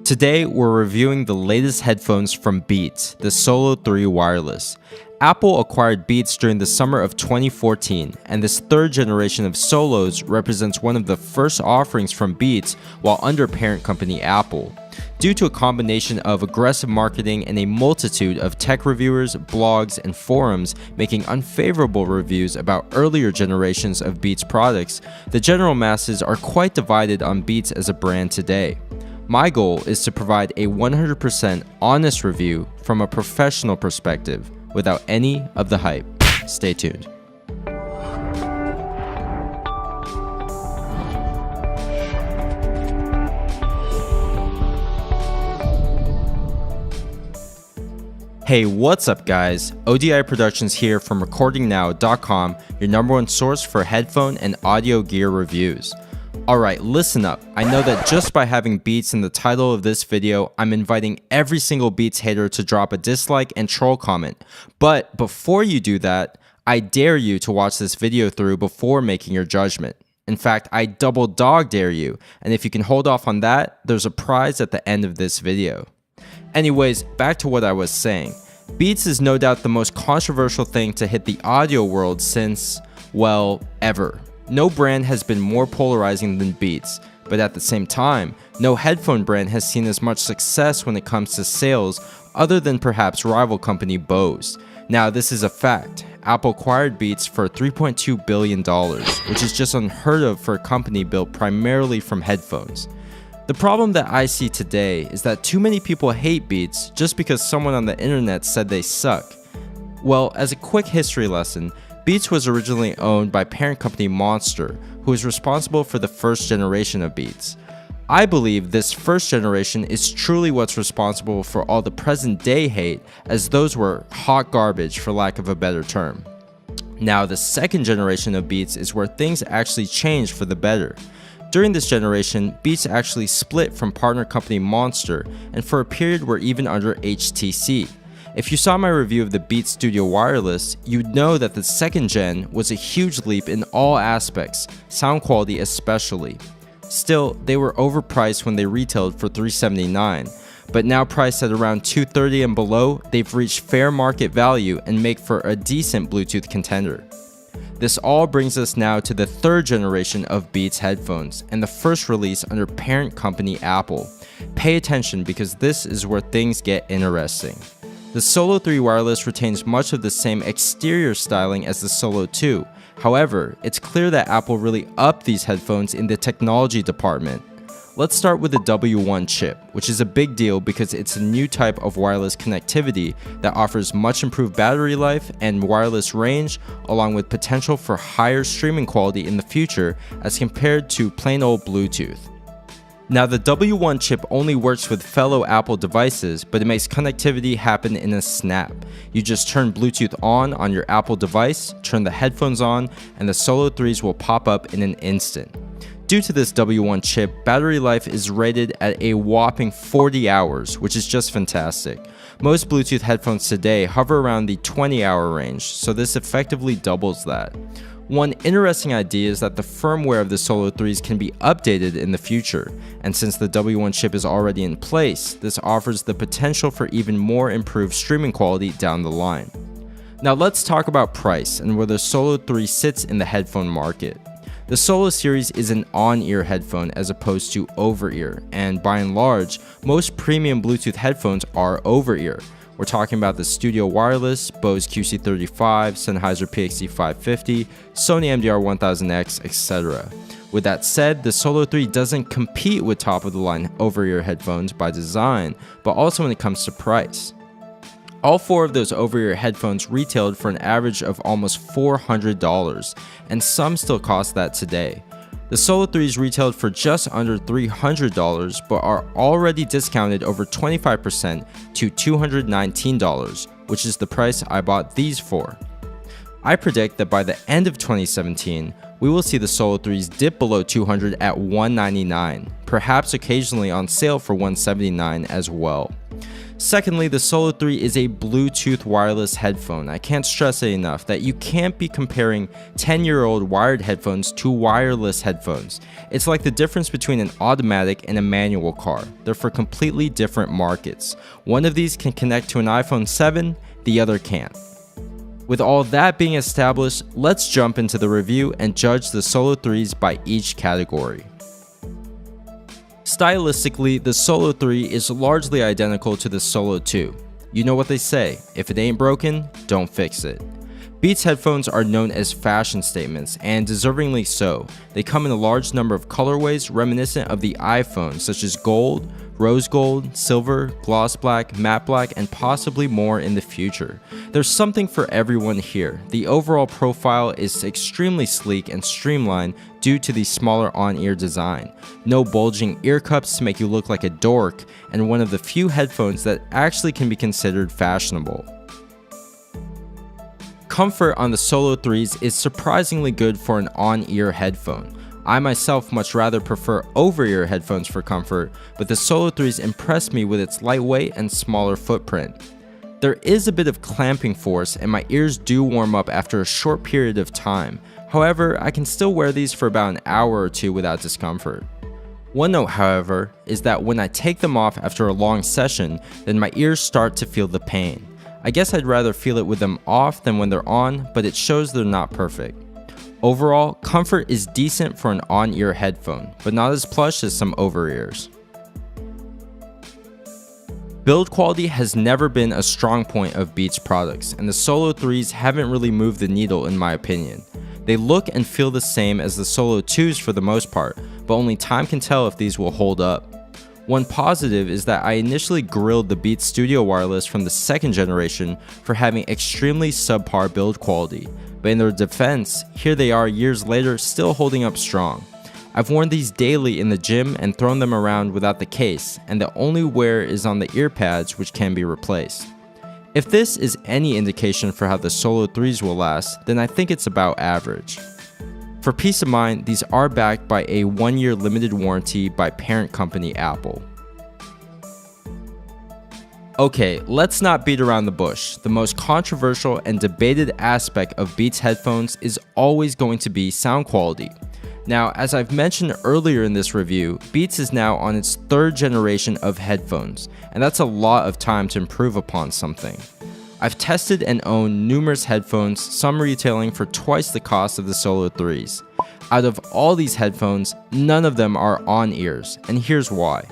Today, we're reviewing the latest headphones from Beats, the Solo3 wireless. Apple acquired Beats during the summer of 2014, and this third generation of Solos represents one of the first offerings from Beats while under parent company Apple. Due to a combination of aggressive marketing and a multitude of tech reviewers, blogs, and forums making unfavorable reviews about earlier generations of Beats products, the general masses are quite divided on Beats as a brand today. My goal is to provide a 100% honest review from a professional perspective without any of the hype. Stay tuned. Hey, what's up guys? ODI Productions here from recordingnow.com, your number one source for headphone and audio gear reviews. Alright, listen up. I know that just by having Beats in the title of this video, I'm inviting every single Beats hater to drop a dislike and troll comment. But before you do that, I dare you to watch this video through before making your judgment. In fact, I double dog dare you, and if you can hold off on that, there's a prize at the end of this video. Anyways, back to what I was saying. Beats is no doubt the most controversial thing to hit the audio world since, well, ever. No brand has been more polarizing than Beats, but at the same time, no headphone brand has seen as much success when it comes to sales other than perhaps rival company Bose. Now, this is a fact. Apple acquired Beats for $3.2 billion, which is just unheard of for a company built primarily from headphones. The problem that I see today is that too many people hate Beats just because someone on the internet said they suck. Well, as a quick history lesson, Beats was originally owned by parent company Monster, who is responsible for the first generation of Beats. I believe this first generation is truly what's responsible for all the present day hate, as those were hot garbage for lack of a better term. Now, the second generation of Beats is where things actually changed for the better. During this generation, Beats actually split from partner company Monster, and for a period were even under HTC. If you saw my review of the Beats Studio Wireless, you'd know that the second gen was a huge leap in all aspects, sound quality especially. Still, they were overpriced when they retailed for $379, but now priced at around $230 and below, they've reached fair market value and make for a decent Bluetooth contender. This all brings us now to the third generation of Beats headphones and the first release under parent company Apple. Pay attention because this is where things get interesting. The Solo3 wireless retains much of the same exterior styling as the Solo2. However, it's clear that Apple really upped these headphones in the technology department. Let's start with the W1 chip, which is a big deal because it's a new type of wireless connectivity that offers much improved battery life and wireless range, along with potential for higher streaming quality in the future as compared to plain old Bluetooth. Now, the W1 chip only works with fellow Apple devices, but it makes connectivity happen in a snap. You just turn Bluetooth on your Apple device, turn the headphones on, and the Solo3s will pop up in an instant. Due to this W1 chip, battery life is rated at a whopping 40 hours, which is just fantastic. Most Bluetooth headphones today hover around the 20-hour range, so this effectively doubles that. One interesting idea is that the firmware of the Solo3s can be updated in the future, and since the W1 chip is already in place, this offers the potential for even more improved streaming quality down the line. Now let's talk about price and where the Solo3 sits in the headphone market. The Solo series is an on-ear headphone as opposed to over-ear, and by and large, most premium Bluetooth headphones are over-ear. We're talking about the Studio Wireless, Bose QC35, Sennheiser PXC550, Sony MDR1000X, etc. With that said, the Solo3 doesn't compete with top-of-the-line over-ear headphones by design, but also when it comes to price. All four of those over-ear headphones retailed for an average of almost $400, and some still cost that today. The Solo3s retailed for just under $300, but are already discounted over 25% to $219, which is the price I bought these for. I predict that by the end of 2017, we will see the Solo3s dip below $200 at $199, perhaps occasionally on sale for $179 as well. Secondly, the Solo3 is a Bluetooth wireless headphone. I can't stress it enough that you can't be comparing 10-year-old wired headphones to wireless headphones. It's like the difference between an automatic and a manual car. They're for completely different markets. One of these can connect to an iPhone 7, the other can't. With all that being established, let's jump into the review and judge the Solo3s by each category. Stylistically, the Solo3 is largely identical to the Solo2. You know what they say, if it ain't broken, don't fix it. Beats headphones are known as fashion statements, and deservingly so. They come in a large number of colorways reminiscent of the iPhone, such as gold, rose gold, silver, gloss black, matte black, and possibly more in the future. There's something for everyone here. The overall profile is extremely sleek and streamlined due to the smaller on-ear design. No bulging ear cups to make you look like a dork, and one of the few headphones that actually can be considered fashionable. Comfort on the Solo3s is surprisingly good for an on-ear headphone. I myself much rather prefer over-ear headphones for comfort, but the Solo3s impressed me with its lightweight and smaller footprint. There is a bit of clamping force and my ears do warm up after a short period of time. However, I can still wear these for about an hour or two without discomfort. One note, however, is that when I take them off after a long session, then my ears start to feel the pain. I guess I'd rather feel it with them off than when they're on, but it shows they're not perfect. Overall, comfort is decent for an on-ear headphone, but not as plush as some over-ears. Build quality has never been a strong point of Beats products, and the Solo3s haven't really moved the needle in my opinion. They look and feel the same as the Solo2s for the most part, but only time can tell if these will hold up. One positive is that I initially grilled the Beats Studio Wireless from the second generation for having extremely subpar build quality. But in their defense, here they are years later still holding up strong. I've worn these daily in the gym and thrown them around without the case, and the only wear is on the ear pads, which can be replaced. If this is any indication for how the Solo3s will last, then I think it's about average. For peace of mind, these are backed by a 1-year limited warranty by parent company Apple. Okay, let's not beat around the bush. The most controversial and debated aspect of Beats headphones is always going to be sound quality. Now, as I've mentioned earlier in this review, Beats is now on its 3rd generation of headphones, and that's a lot of time to improve upon something. I've tested and owned numerous headphones, some retailing for twice the cost of the Solo3s. Out of all these headphones, none of them are on-ears, and here's why.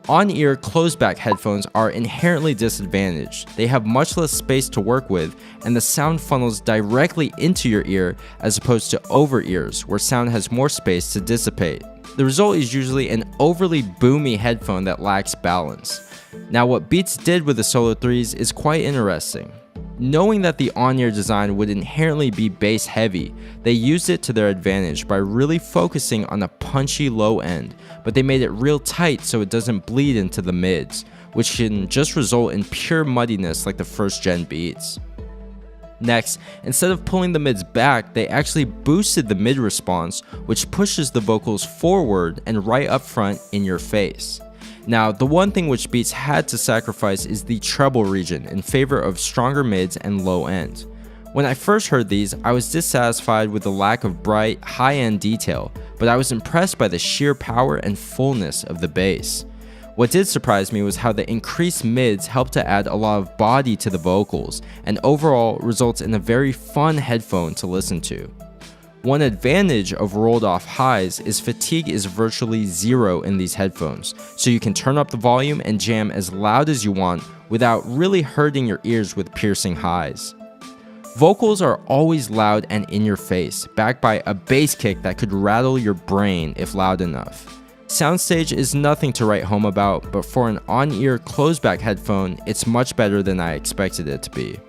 On-ear closed-back headphones are inherently disadvantaged. They have much less space to work with, and the sound funnels directly into your ear as opposed to over-ears, where sound has more space to dissipate. The result is usually an overly boomy headphone that lacks balance. Now, what Beats did with the Solo3s is quite interesting. Knowing that the on-ear design would inherently be bass heavy, they used it to their advantage by really focusing on a punchy low end, but they made it real tight so it doesn't bleed into the mids, which can just result in pure muddiness like the first gen Beats. Next, instead of pulling the mids back, they actually boosted the mid response, which pushes the vocals forward and right up front in your face. Now, the one thing which Beats had to sacrifice is the treble region in favor of stronger mids and low end. When I first heard these, I was dissatisfied with the lack of bright, high-end detail, but I was impressed by the sheer power and fullness of the bass. What did surprise me was how the increased mids helped to add a lot of body to the vocals, and overall results in a very fun headphone to listen to. One advantage of rolled off highs is fatigue is virtually zero in these headphones, so you can turn up the volume and jam as loud as you want without really hurting your ears with piercing highs. Vocals are always loud and in your face, backed by a bass kick that could rattle your brain if loud enough. Soundstage is nothing to write home about, but for an on-ear closed-back headphone, it's much better than I expected it to be.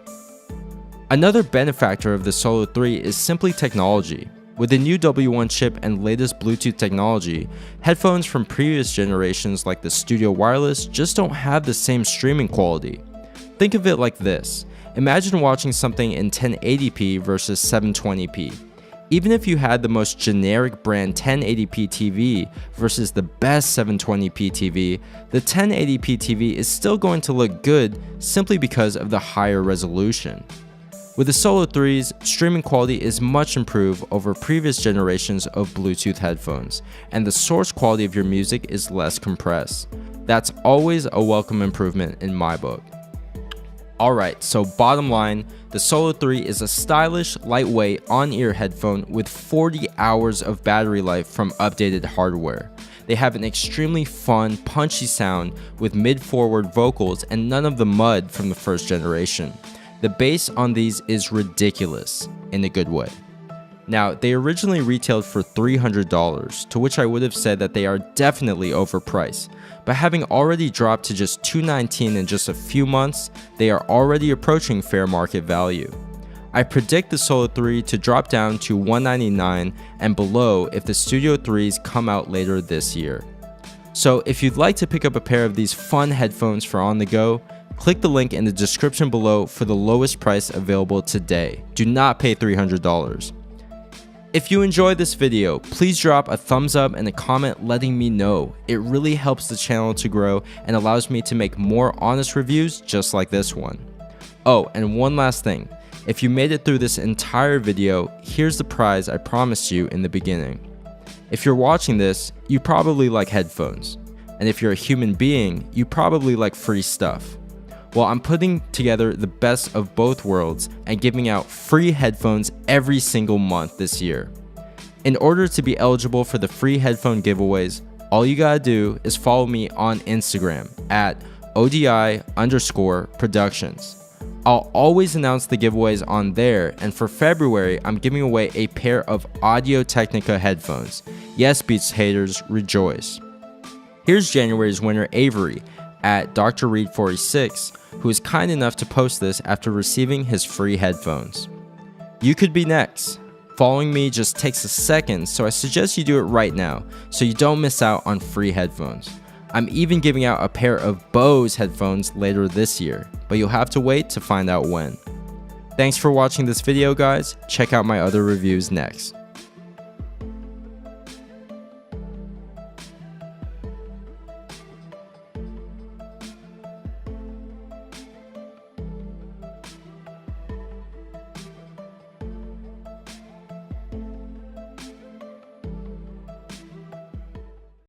Another benefactor of the Solo3 is simply technology. With the new W1 chip and latest Bluetooth technology, headphones from previous generations like the Studio Wireless just don't have the same streaming quality. Think of it like this. Imagine watching something in 1080p versus 720p. Even if you had the most generic brand 1080p TV versus the best 720p TV, the 1080p TV is still going to look good simply because of the higher resolution. With the Solo3's, streaming quality is much improved over previous generations of Bluetooth headphones, and the source quality of your music is less compressed. That's always a welcome improvement in my book. Alright, so bottom line, the Solo3 is a stylish, lightweight, on-ear headphone with 40 hours of battery life from updated hardware. They have an extremely fun, punchy sound with mid-forward vocals and none of the mud from the first generation. The bass on these is ridiculous, in a good way. Now, they originally retailed for $300, to which I would have said that they are definitely overpriced, but having already dropped to just $219 in just a few months, they are already approaching fair market value. I predict the Solo3 to drop down to $199 and below if the Studio 3s come out later this year. So if you'd like to pick up a pair of these fun headphones for on the go, click the link in the description below for the lowest price available today. Do not pay $300. If you enjoyed this video, please drop a thumbs up and a comment letting me know. It really helps the channel to grow and allows me to make more honest reviews just like this one. Oh, and one last thing. If you made it through this entire video, here's the prize I promised you in the beginning. If you're watching this, you probably like headphones. And if you're a human being, you probably like free stuff. Well, I'm putting together the best of both worlds and giving out free headphones every single month this year. In order to be eligible for the free headphone giveaways, all you gotta do is follow me on Instagram at ODI_productions. I'll always announce the giveaways on there, and for February, I'm giving away a pair of Audio-Technica headphones. Yes, Beats haters, rejoice. Here's January's winner, Avery, at Dr. Reed 46, who is kind enough to post this after receiving his free headphones. You could be next. Following me just takes a second, so I suggest you do it right now so you don't miss out on free headphones. I'm even giving out a pair of Bose headphones later this year, but you'll have to wait to find out when. Thanks for watching this video, guys. Check out my other reviews next.